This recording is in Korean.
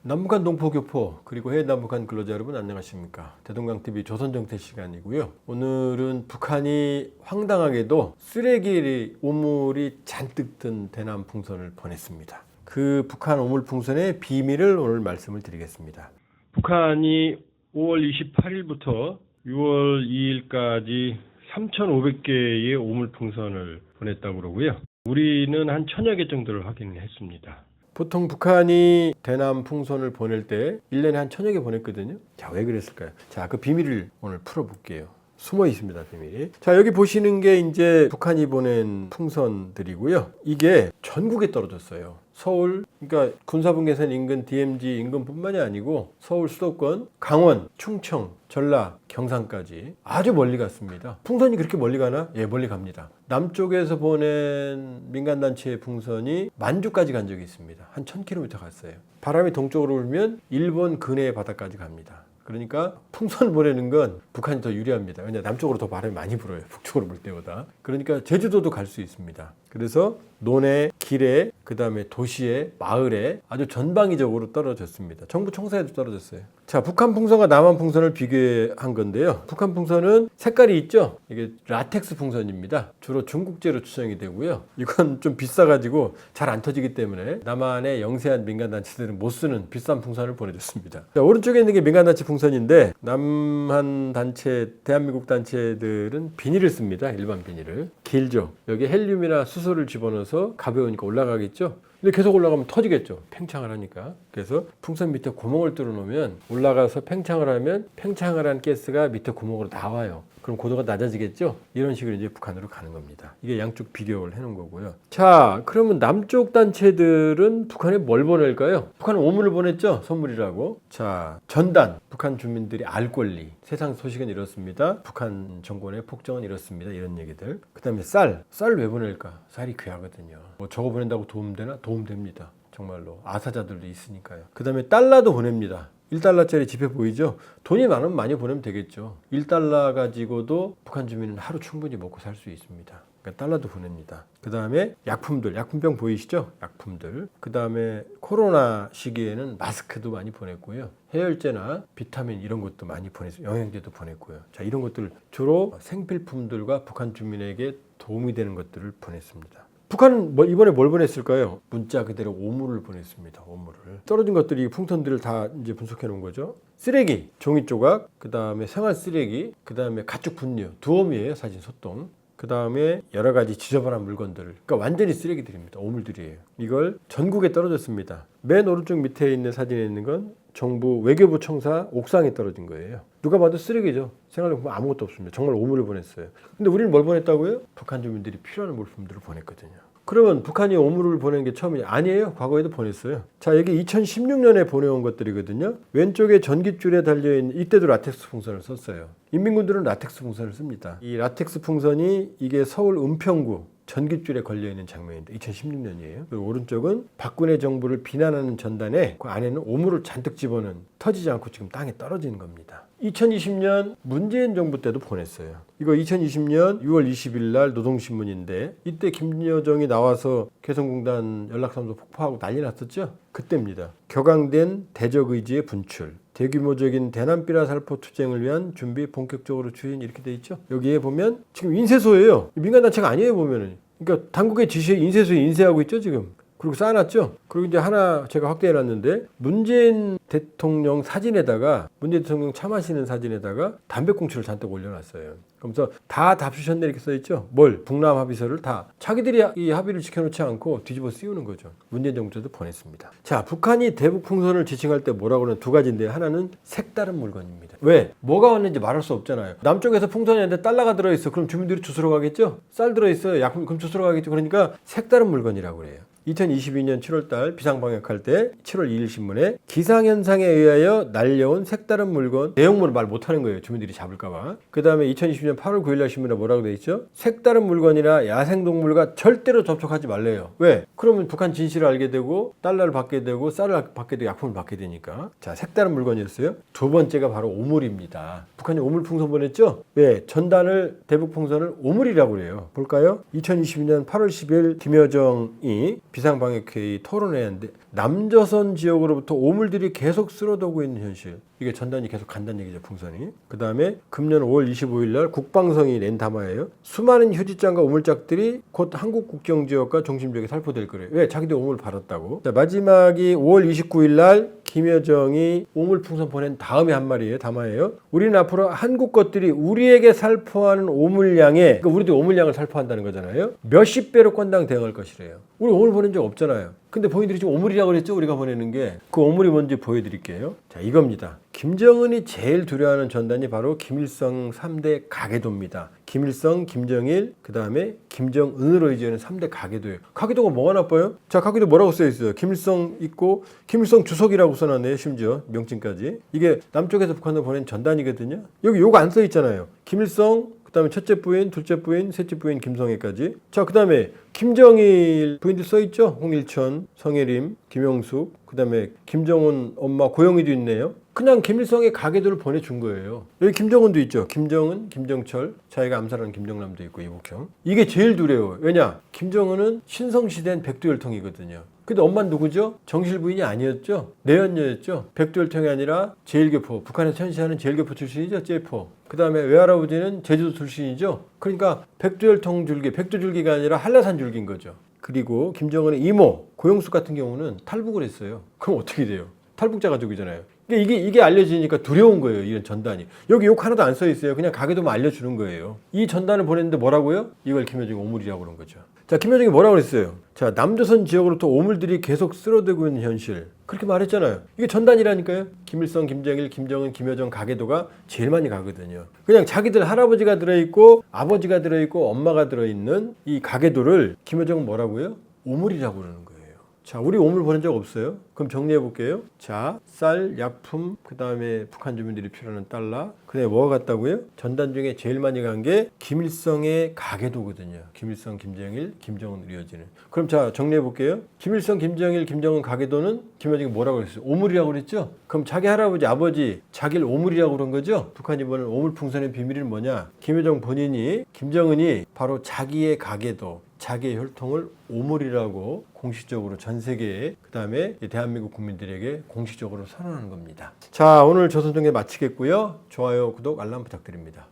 남북한 동포교포 그리고 해외 남북한 근로자 여러분 안녕하십니까. 대동강TV 조선정태 시간이고요. 오늘은 북한이 황당하게도 쓰레기 오물이 잔뜩 든 대남 풍선을 보냈습니다. 그 북한 오물 풍선의 비밀을 오늘 말씀을 드리겠습니다. 북한이 5월 28일부터 6월 2일까지 3,500개의 오물 풍선을 보냈다고 그러고요. 우리는 한 1,000여 개 정도를 확인했습니다. 보통 북한이 대남 풍선을 보낼 때 1년에 한 1,000여 개 보냈거든요. 자, 왜 그랬을까요? 자, 그 비밀을 오늘 풀어볼게요. 숨어 있습니다, 비밀이. 자, 여기 보시는 게 이제 북한이 보낸 풍선들이고요. 이게 전국에 떨어졌어요. 서울, 그러니까 군사분계선 인근 DMZ 인근뿐만이 아니고 서울 수도권, 강원, 충청, 전라, 경상까지 아주 멀리 갔습니다. 풍선이 그렇게 멀리 가나? 예, 멀리 갑니다. 남쪽에서 보낸 민간단체의 풍선이 만주까지 간 적이 있습니다. 한 1,000km 갔어요. 바람이 동쪽으로 불면 일본 근해의 바다까지 갑니다. 그러니까 풍선 보내는 건 북한이 더 유리합니다. 왜냐하면 남쪽으로 더 바람이 많이 불어요. 북쪽으로 불 때보다. 그러니까 제주도도 갈 수 있습니다. 그래서 논에, 길에, 그 다음에 도시에, 마을에 아주 전방위적으로 떨어졌습니다. 정부 청사에도 떨어졌어요. 자, 북한 풍선과 남한 풍선을 비교한 건데요. 북한 풍선은 색깔이 있죠? 이게 라텍스 풍선입니다. 주로 중국제로 추정이 되고요. 이건 좀 비싸가지고 잘 안 터지기 때문에 남한의 영세한 민간단체들은 못 쓰는 비싼 풍선을 보내줬습니다. 자, 오른쪽에 있는 게 민간단체 풍선인데 남한 단체, 대한민국 단체들은 비닐을 씁니다. 일반 비닐을. 길죠. 여기 헬륨이나 수소를 집어넣어서 가벼우니까 올라가겠죠. 근데 계속 올라가면 터지겠죠. 팽창을 하니까. 그래서 풍선 밑에 구멍을 뚫어 놓으면 올라가서 팽창을 하면 팽창을 한 가스가 밑에 구멍으로 나와요. 그럼 고도가 낮아지겠죠? 이런 식으로 이제 북한으로 가는 겁니다. 이게 양쪽 비교를 해 놓은 거고요. 자, 그러면 남쪽 단체들은 북한에 뭘 보낼까요? 북한은 오물을 보냈죠? 선물이라고. 자, 전단. 북한 주민들이 알 권리. 세상 소식은 이렇습니다. 북한 정권의 폭정은 이렇습니다. 이런 얘기들. 그 다음에 쌀. 쌀 왜 보낼까? 쌀이 귀하거든요. 뭐 저거 보낸다고 도움되나? 도움됩니다. 정말로. 아사자들도 있으니까요. 그 다음에 달러도 보냅니다. 1달러짜리 지폐 보이죠? 돈이 많으면 많이 보내면 되겠죠. 1달러 가지고도 북한 주민은 하루 충분히 먹고 살 수 있습니다. 그러니까 달러도 보냅니다. 그 다음에 약품들, 약품병 보이시죠? 약품들. 그 다음에 코로나 시기에는 마스크도 많이 보냈고요. 해열제나 비타민 이런 것도 많이 보냈어요. 영양제도 보냈고요. 자, 이런 것들 주로 생필품들과 북한 주민에게 도움이 되는 것들을 보냈습니다. 북한은 이번에 뭘 보냈을까요? 문자 그대로 오물을 보냈습니다. 오물을. 떨어진 것들이 풍선들을 다 이제 분석해 놓은 거죠. 쓰레기, 종이 조각, 그 다음에 생활 쓰레기, 그 다음에 가축 분유, 두어미예요, 사진 소똥. 그 다음에 여러 가지 지저분한 물건들. 그러니까 완전히 쓰레기들입니다. 오물들이에요. 이걸 전국에 떨어졌습니다. 맨 오른쪽 밑에 있는 사진에 있는 건 정부 외교부 청사 옥상에 떨어진 거예요. 누가 봐도 쓰레기죠. 생활용품 아무것도 없습니다. 정말 오물을 보냈어요. 근데 우리는 뭘 보냈다고요? 북한 주민들이 필요한 물품들을 보냈거든요. 그러면 북한이 오물을 보낸 게 처음이 아니에요. 과거에도 보냈어요. 자, 여기 2016년에 보내온 것들이거든요. 왼쪽에 전깃줄에 달려있는 이때도 라텍스 풍선을 썼어요. 인민군들은 라텍스 풍선을 씁니다. 이 라텍스 풍선이 이게 서울 은평구 전깃줄에 걸려있는 장면인데 2016년이에요. 그리고 오른쪽은 박근혜 정부를 비난하는 전단에 그 안에는 오물을 잔뜩 집어넣은 터지지 않고 지금 땅에 떨어지는 겁니다. 2020년 문재인 정부 때도 보냈어요. 이거 2020년 6월 20일 날 노동신문인데 이때 김여정이 나와서 개성공단 연락사무소 폭파하고 난리 났었죠? 그때입니다. 격앙된 대적 의지의 분출. 대규모적인 대남비라 살포 투쟁을 위한 준비 본격적으로 추진 이렇게 돼 있죠. 여기에 보면 지금 인쇄소예요. 민간단체가 아니에요 보면은. 그러니까 당국의 지시에 인쇄소에 인쇄하고 있죠 지금. 그리고 쌓아놨죠. 그리고 이제 하나 제가 확대해놨는데 문재인 대통령 사진에다가 문재인 대통령 차 마시는 사진에다가 담배꽁초를 잔뜩 올려놨어요. 그러면서 다 답주셨네 이렇게 써있죠. 뭘? 북남 합의서를 다 자기들이 이 합의를 지켜놓지 않고 뒤집어 씌우는 거죠. 문재인 정부 때도 보냈습니다. 자, 북한이 대북 풍선을 지칭할 때 뭐라고 하는 두 가지인데 하나는 색다른 물건입니다. 왜? 뭐가 왔는지 말할 수 없잖아요. 남쪽에서 풍선이 왔는데 달러가 들어있어. 그럼 주민들이 주스러 가겠죠? 쌀 들어있어요. 약품 그럼 주스러 가겠죠. 그러니까 색다른 물건이라고 그래요. 2022년 7월달 비상방역할 때 7월 2일 신문에 기상현상에 의하여 날려온 색다른 물건 내용물을 말 못하는 거예요. 주민들이 잡을까봐. 그 다음에 2020년 8월 9일날 신문에 뭐라고 돼 있죠? 색다른 물건이나 야생동물과 절대로 접촉하지 말래요. 왜? 그러면 북한 진실을 알게 되고 달러를 받게 되고 쌀을 받게 되고 약품을 받게 되니까. 자, 색다른 물건이었어요. 두 번째가 바로 오물입니다. 북한이 오물 풍선 보냈죠? 왜? 전단을 대북 풍선을 오물이라고 그래요. 볼까요? 2022년 8월 10일 김여정이 비상방역회의 토론회인데 남조선 지역으로부터 오물들이 계속 쓸어도고 있는 현실. 이게 전단이 계속 간다는 얘기죠, 풍선이. 그 다음에 금년 5월 25일 날 국방성이 낸 담화예요. 수많은 휴지장과 오물짝들이 곧 한국 국경지역과 중심지역에 살포될 거래요. 왜? 자기들 오물 발았다고. 자, 마지막이 5월 29일 날 김여정이 오물풍선 보낸 다음에 한 말이에요. 담화예요. 우리는 앞으로 한국 것들이 우리에게 살포하는 오물량에, 그러니까 우리도 오물량을 살포한다는 거잖아요. 몇십 배로 건당 대응할 것이래요. 우리 오물 보낸 적 없잖아요. 근데 본인들이 지금 오물이라고 그랬죠? 우리가 보내는 게. 그 오물이 뭔지 보여드릴게요. 자, 이겁니다. 김정은이 제일 두려워하는 전단이 바로 김일성 3대 가계도입니다. 김일성, 김정일, 그 다음에 김정은으로 이제는 3대 가계도예요. 가계도가 뭐가 나빠요? 자, 가계도 뭐라고 써있어요? 김일성 있고 김일성 주석이라고 써놨네요. 심지어 명칭까지. 이게 남쪽에서 북한으로 보낸 전단이거든요. 여기 요거 안 써있잖아요. 김일성, 그 다음에 첫째 부인, 둘째 부인, 셋째 부인 김성애까지. 자, 그 다음에 김정일 부인도 써있죠. 홍일천, 성혜림, 김영숙, 그 다음에 김정은 엄마 고영희도 있네요. 그냥 김일성의 가계도를 보내준 거예요. 여기 김정은도 있죠. 김정은, 김정철, 자기가 암살한 김정남도 있고 이복형. 이게 제일 두려워요. 왜냐? 김정은은 신성시대인 백두혈통이거든요. 근데 엄마는 누구죠? 정실 부인이 아니었죠? 내연녀였죠? 백두혈통이 아니라 제일교포, 북한에서 현시하는 제일교포 출신이죠? 제포. 그 다음에 외할아버지는 제주도 출신이죠? 그러니까 백두혈통 줄기, 백두줄기가 아니라 한라산 줄기인 거죠. 그리고 김정은의 이모, 고영숙 같은 경우는 탈북을 했어요. 그럼 어떻게 돼요? 탈북자 가족이잖아요. 이게 알려지니까 두려운 거예요. 이런 전단이. 여기 욕 하나도 안 써 있어요. 그냥 가게도만 알려주는 거예요. 이 전단을 보냈는데 뭐라고요? 이걸 김여정이 오물이라고 그런 거죠. 자, 김여정이 뭐라고 그랬어요? 자, 남조선 지역으로부터 오물들이 계속 쓸어들고 있는 현실. 그렇게 말했잖아요. 이게 전단이라니까요. 김일성, 김정일, 김정은, 김여정 가계도가 제일 많이 가거든요. 그냥 자기들 할아버지가 들어있고 아버지가 들어있고 엄마가 들어있는 이 가계도를 김여정은 뭐라고요? 오물이라고 그러는 거예요. 자, 우리 오물 보낸 적 없어요? 그럼 정리해 볼게요. 자, 쌀, 약품, 그 다음에 북한 주민들이 필요하는 달러. 그 다음에 뭐가 갔다고요? 전단 중에 제일 많이 간 게 김일성의 가계도거든요. 김일성, 김정일, 김정은 이어지는. 그럼 자, 정리해 볼게요. 김일성, 김정일, 김정은 가계도는 김여정이 뭐라고 그랬어요? 오물이라고 그랬죠? 그럼 자기 할아버지, 아버지, 자기를 오물이라고 그런 거죠? 북한이 보는 오물풍선의 비밀은 뭐냐? 김여정 본인이, 김정은이 바로 자기의 가계도, 자기의 혈통을 오물이라고 공식적으로 전 세계에, 그 다음에 대한민국 국민들에게 공식적으로 선언하는 겁니다. 자, 오늘 조선정계 마치겠고요. 좋아요, 구독, 알람 부탁드립니다.